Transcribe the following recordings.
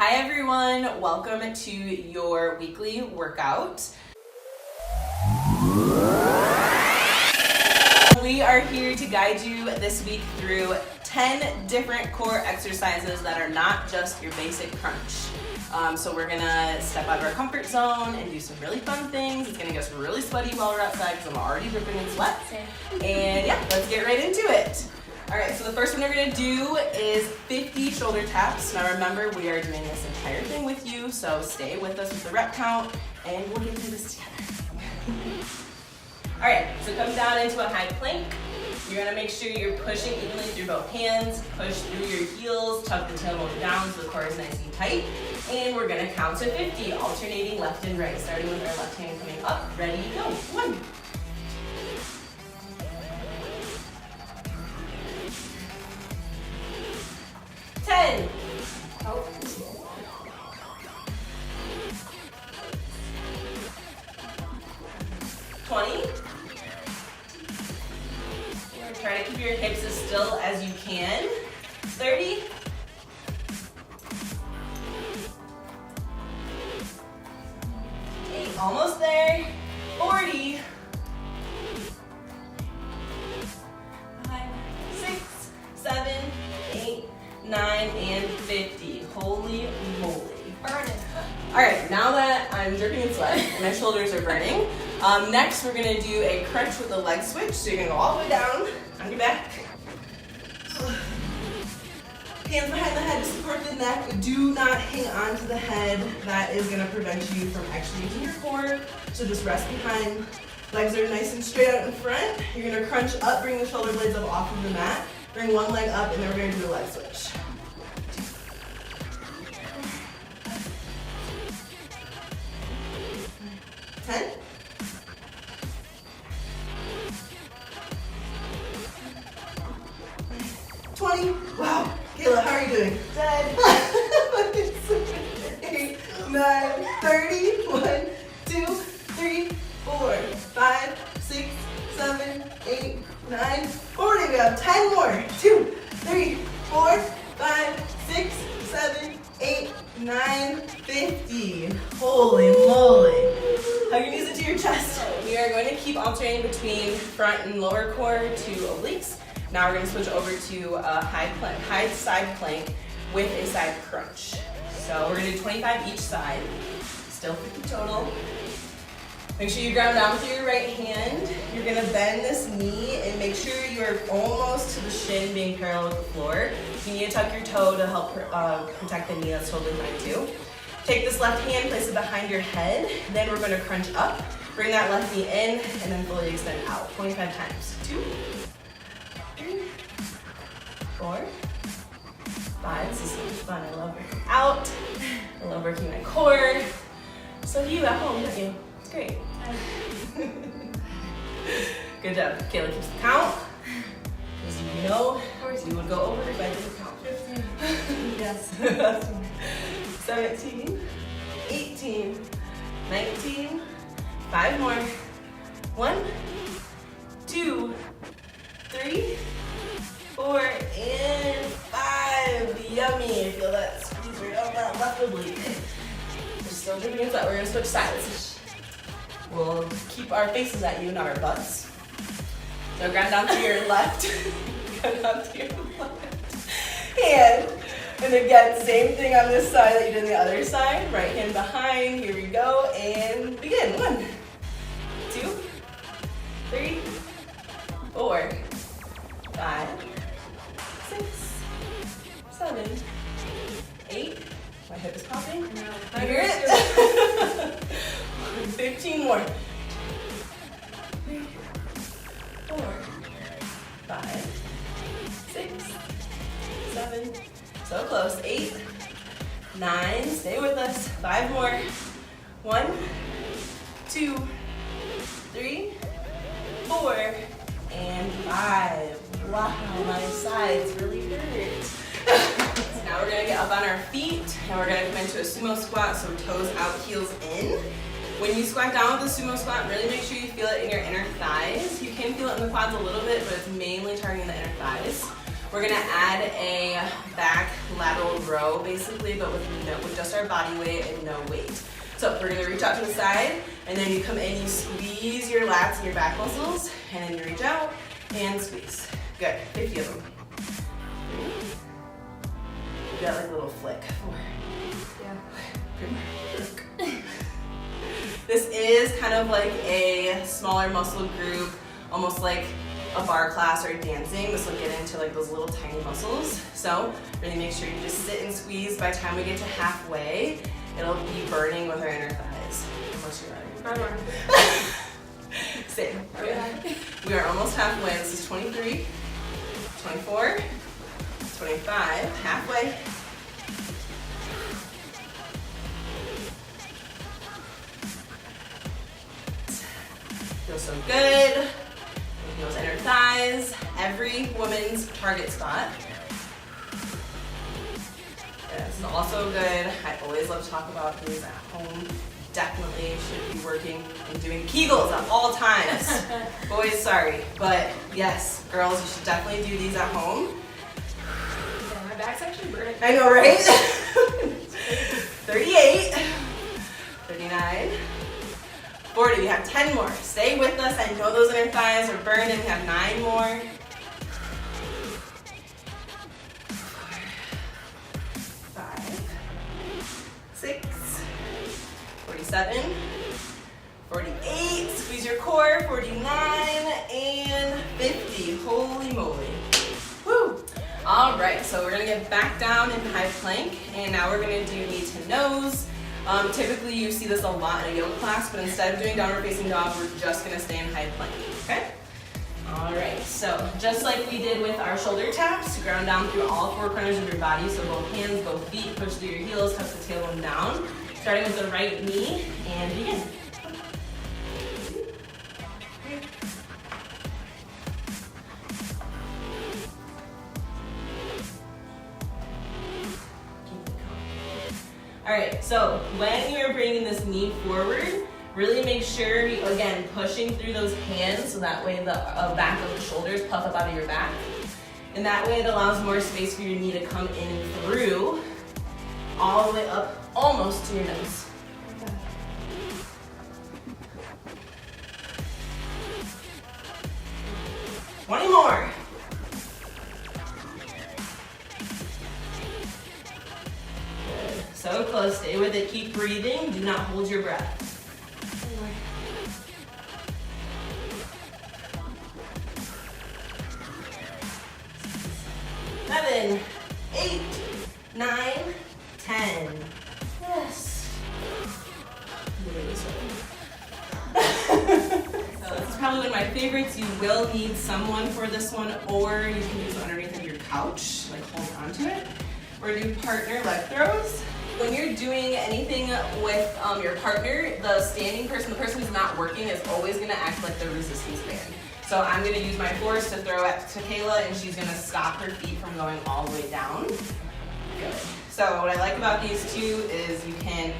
Hi everyone, welcome to your weekly workout. We are here to guide you this week through 10 different core exercises that are not just your basic crunch. So we're gonna step out of our comfort zone and do some really fun things. It's gonna get us really sweaty while we're outside because I'm already dripping in sweat. And yeah, let's get right into it. All right, so the first one we're gonna do is 50 shoulder taps. Now remember, we are doing this entire thing with you, so stay with us with the rep count and we'll get through this together. All right, so come down into a high plank. You're gonna make sure you're pushing evenly through both hands, push through your heels, tuck the tailbone down so the core is nice and tight. And we're gonna count to 50, alternating left and right, starting with our left hand coming up. Ready, go, 1. 10. Oh. 20. Try to keep your hips as still as you can. 30. 8, almost there. 40. 5, 6, 7, 8, 9, and 50. Holy moly. Burning. All right, now that I'm dripping in sweat and my shoulders are burning, next we're gonna do a crunch with a leg switch. So you're gonna go all the way down on your back. Hands behind the head to support the neck. Do not hang on to the head. That is gonna prevent you from actually using your core. So just rest behind. Legs are nice and straight out in front. You're gonna crunch up, bring the shoulder blades up off of the mat. Bring one leg up, and then we're gonna do a leg switch. 10. 20. Wow. Kayla, how are you doing? Dead. 8, 9, 30. 1, 2, 3, 4, 5, 6, 7, 8, 9, 40. We have 10 more. 2, 3, 4, 5, 6, 7, 8, 9, 50. Holy moly. Hug your knees into your chest. We are going to keep alternating between front and lower core to obliques. Now we're going to switch over to a high side plank with a side crunch. So we're going to do 25 each side, still 50 total. Make sure you ground down with your right hand. You're going to bend this knee and make sure you're almost to the shin being parallel with the floor. If you need to tuck your toe to help protect the knee, that's totally fine too. Take this left hand, place it behind your head. Then we're going to crunch up. Bring that left knee in and then fully extend out 25 times. 2, 3, 4, 5. This is so much fun. I love working out. I love working my core. So do you at home, don't you? It's great. Good job. Kayla keeps the count. As you know, we would go over if I didn't count. 15. Yes. 17, 18, 19, 5 more. 1, 2, 3, 4, and 5. Yummy. Feel that squeeze right out that left oblique. We're still dripping in sweat. We're going to switch sides. We'll keep our faces at you, not our butts. So ground down to your left. Ground down to your left hand. And again, same thing on this side that you did on the other side. Right hand behind. Here we go. And begin. 1, 2, 3, 4, 5, 6, 7, 8. My hip is popping. I hear it. 15 more. 3, 4, 5, 6, 7. So close. 8, 9. Stay with us. 5 more. 1, 2, 3, 4, and 5. Wow, my sides really hurt. So now we're gonna get up on our feet and we're gonna come into a sumo squat, so toes out, heels in. When you squat down with the sumo squat, really make sure you feel it in your inner thighs. You can feel it in the quads a little bit, but it's mainly targeting the inner thighs. We're gonna add a back lateral row basically, but with just our body weight and no weight. So we're gonna reach out to the side, and then you come in, you squeeze your lats and your back muscles, and then you reach out and squeeze. Good, 50 of them. You got like a little flick. Yeah. This is kind of like a smaller muscle group, almost like a bar class or dancing. This will get into like those little tiny muscles. So really make sure you just sit and squeeze. By the time we get to halfway, it'll be burning with our inner thighs. Unless you're ready. Same. Okay. We are almost halfway. This is 23, 24, 25, halfway. Feels so good. Making those inner thighs. Every woman's target spot. This is also good. I always love to talk about these at home. Definitely should be working and doing Kegels at all times. Boys, sorry. But yes, girls, you should definitely do these at home. Yeah, my back's actually burning. I know, right? 38, 39, 40. We have 10 more. Stay with us. I know those inner thighs are burning. We have 9 more. 6, 47, 48, squeeze your core, 49, and 50. Holy moly. Woo! All right, so we're gonna get back down in high plank, and now we're gonna do knee to nose. Typically you see this a lot in a yoga class, but instead of doing downward facing dog, we're just gonna stay in high plank, okay? All right, so just like we did with our shoulder taps, ground down through all 4 corners of your body, so both hands, both feet, push through your heels, tuck the tailbone down. Starting with the right knee, and begin. All right, so when you're bringing this knee forward, really make sure, again, pushing through those hands so that way the back of the shoulders puff up out of your back. And that way it allows more space for your knee to come in through, all the way up almost to your nose. 20 more. Good. So close. Stay with it. Keep breathing. Do not hold your breath. 7, 8, 9, 10. Yes. So this is probably one of my favorites. You will need someone for this one, or you can use it underneath of your couch, like hold onto it. We're gonna do partner leg throws. When you're doing anything with your partner, the standing person, the person who's not working, is always gonna act like the resistance band. So I'm gonna use my force to throw it to Kayla, and she's gonna stop her feet from going all the way down. Good. So what I like about these two is you can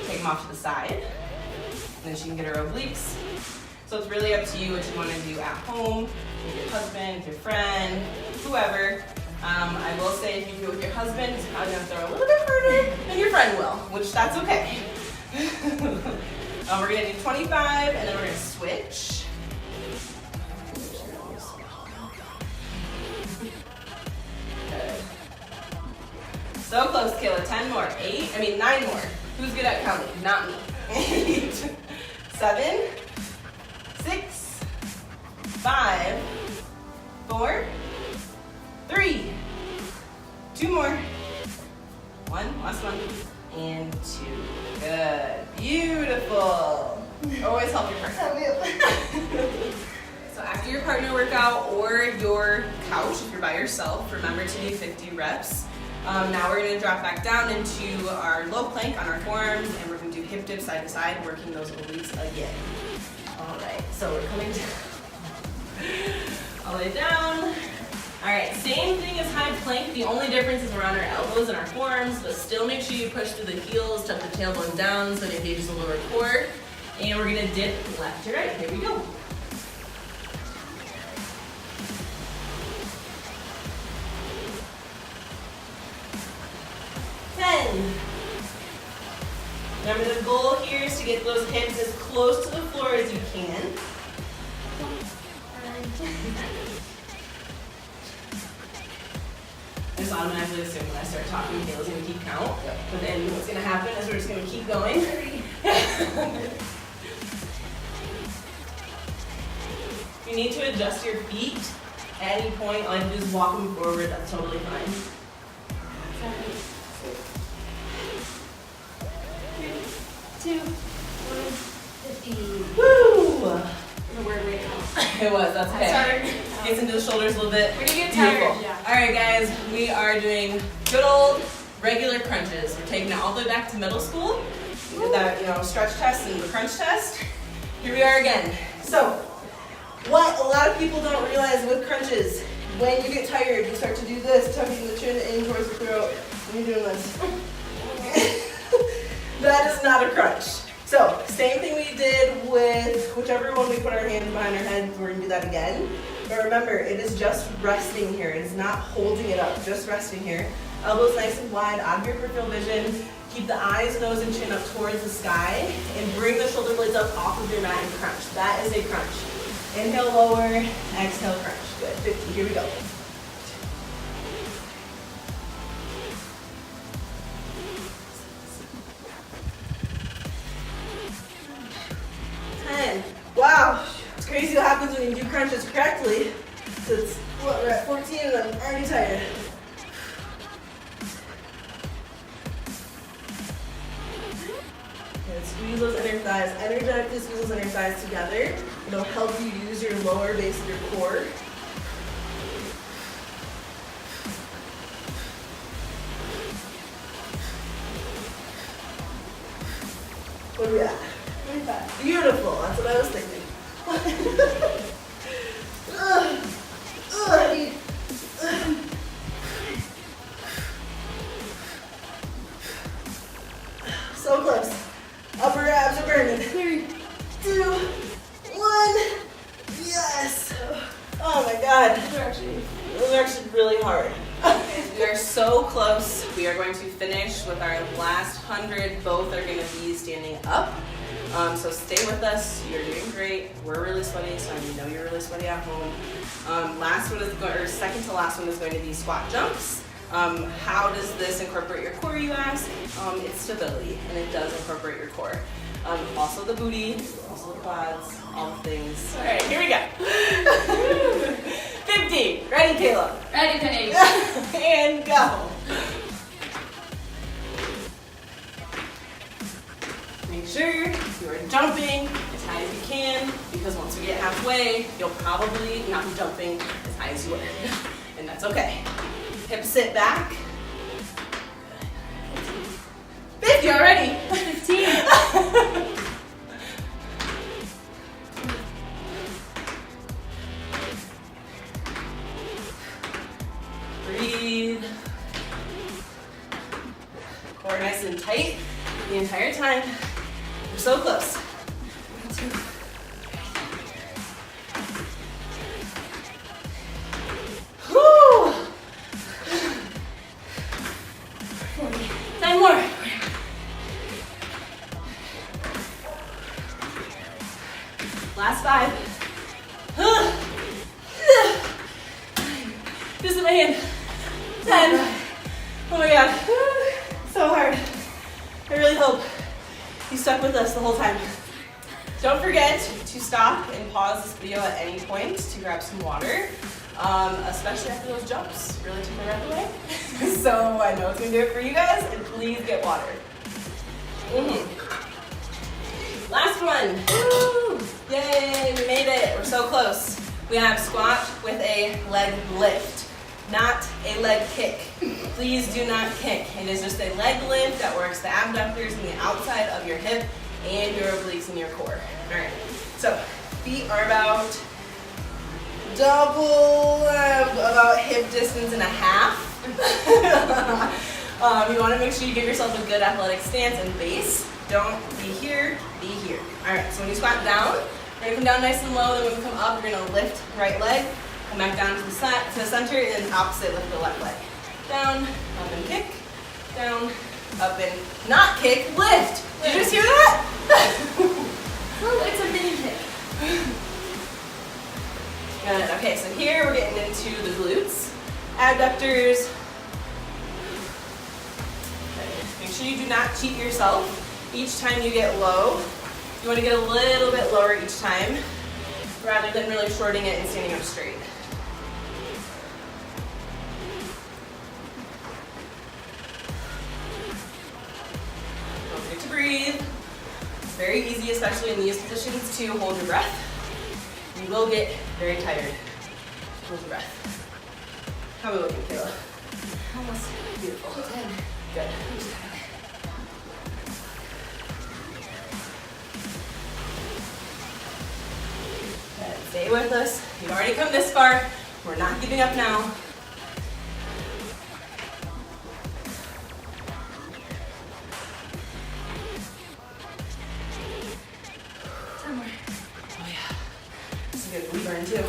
take them off to the side, and then she can get her obliques. So it's really up to you what you want to do at home, with your husband, with your friend, whoever. I will say if you do it with your husband, he's probably going to throw a little bit harder than your friend will, which that's okay. We're going to do 25, and then we're going to switch. Good. So close, Kayla. 10 more. 9 more. Who's good at counting? Not me. 8, 7, 6, 5, 4, 3, 2 more, 1, last one, and 2. Good, beautiful. Always help your partner. So after your partner workout or your couch, if you're by yourself, remember to do 50 reps. Now we're going to drop back down into our low plank on our forearms, and we're going to do hip dips side to side, working those obliques again. All right, so we're coming down, all the way down. All right, same thing as high plank. The only difference is around our elbows and our forearms, but still make sure you push through the heels, tuck the tailbone down so it engages the lower core. And we're gonna dip left to right. Here we go. Remember, the goal here is to get those hips as close to the floor as you can. I just automatically assume when I start talking, Kayla's going to keep count. Yep. But then what's going to happen is we're just going to keep going. If you need to adjust your feet at any point, all you do is walk them forward. That's totally fine. 3, 2, 1, 50. Woo! A weird way to count. It was, that's okay. Sorry. Gets into the shoulders a little bit. When you get Beautiful. tired, yeah. All right, guys, we are doing good old regular crunches. We're taking it all the way back to middle school. We did that, stretch test and the crunch test. Here we are again. So, what a lot of people don't realize with crunches, when you get tired, you start to do this, tucking the chin in towards the throat, and you're doing this. That is not a crunch. So, same thing we did with whichever one we put our hands behind our head, we're gonna do that again. But remember, it is just resting here. It is not holding it up, just resting here. Elbows nice and wide, out of your peripheral vision. Keep the eyes, nose, and chin up towards the sky. And bring the shoulder blades up off of your mat and crunch. That is a crunch. Inhale, lower, exhale, crunch. Good, 50, here we go. 10. Wow, it's crazy what happens when you do crunches correctly. So it's, we're at 14 and I'm already tired. Good, squeeze those inner thighs. Energetically squeeze those inner thighs together. It'll help you use your lower base of your core. What are we at? 25. Beautiful, that's what I was thinking. So close. Upper abs are burning. 3, 2, 1. Yes. Oh my God. Those are actually really hard. We are so close. We are going to finish with our last 100. Both are going to be standing up. So stay with us. You're doing great. We're really sweaty, so I know you're really sweaty at home. Second to last one is going to be squat jumps. How does this incorporate your core, you ask? It's stability, and it does incorporate your core. Also the booty, also the quads, all the things. All right, here we go. 50. Ready, Kayla? Ready, Penny. And go. Make sure you are jumping as high as you can, because once we get halfway, you'll probably not be jumping as high as you were. And that's okay. Hips sit back. 50 already. 15. Breathe. Core nice and tight the entire time. We're so close. 2. Woo! 40. 10 more. Last 5. This is my hand. 10. Oh my God. So hard. I really hope you stuck with us the whole time. Don't forget to stop and pause this video at any point to grab some water, especially after those jumps. Really took my breath away. So I know it's gonna do it for you guys, and please get water. Last one. Woo! Yay, we made it. We're so close. We have squat with a leg lift, not a leg kick. Please do not kick. It is just a leg lift that works the abductors and the outside of your hip and your obliques and your core. All right, so feet are about about hip distance and a half. You want to make sure you give yourself a good athletic stance and base. Don't be here, be here. All right, so when you squat down, you're gonna come down nice and low, then when you come up, you're gonna lift right leg, come back down to the center, and opposite lift the left leg. Down, up and kick, down, Up and not kick, lift. Did you just hear that? Oh, it's a mini kick. Good. Okay, so here we're getting into the glutes, abductors. Okay. Make sure you do not cheat yourself. Each time you get low, you want to get a little bit lower each time, rather than really shorting it and standing up straight. Don't forget to breathe. It's very easy, especially in these positions, to hold your breath. You will get very tired. Hold your breath. How are we looking, Kayla? Almost. Beautiful. 10. Good. Good. Stay with us. You've already come this far. We're not giving up now. 10 more. Oh yeah. This is a good glute burn too.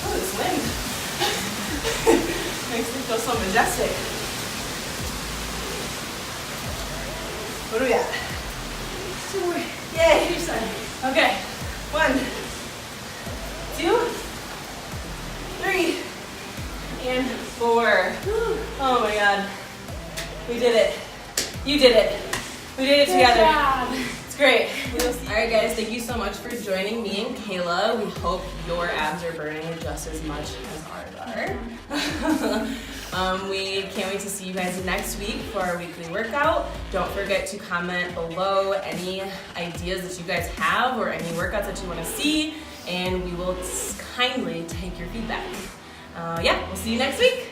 Oh, this wind. Makes me feel so majestic. What do we got? 2 more. Yay! Each side. Okay. 1, 2, 3, and 4. Oh my God. We did it. You did it. We did it together. Good job. It's great. All right, guys. Thank you so much for joining me and Kayla. We hope your abs are burning just as much as ours are. We can't wait to see you guys next week for our weekly workout. Don't forget to comment below any ideas that you guys have or any workouts that you want to see, and we will kindly take your feedback. Yeah, we'll see you next week.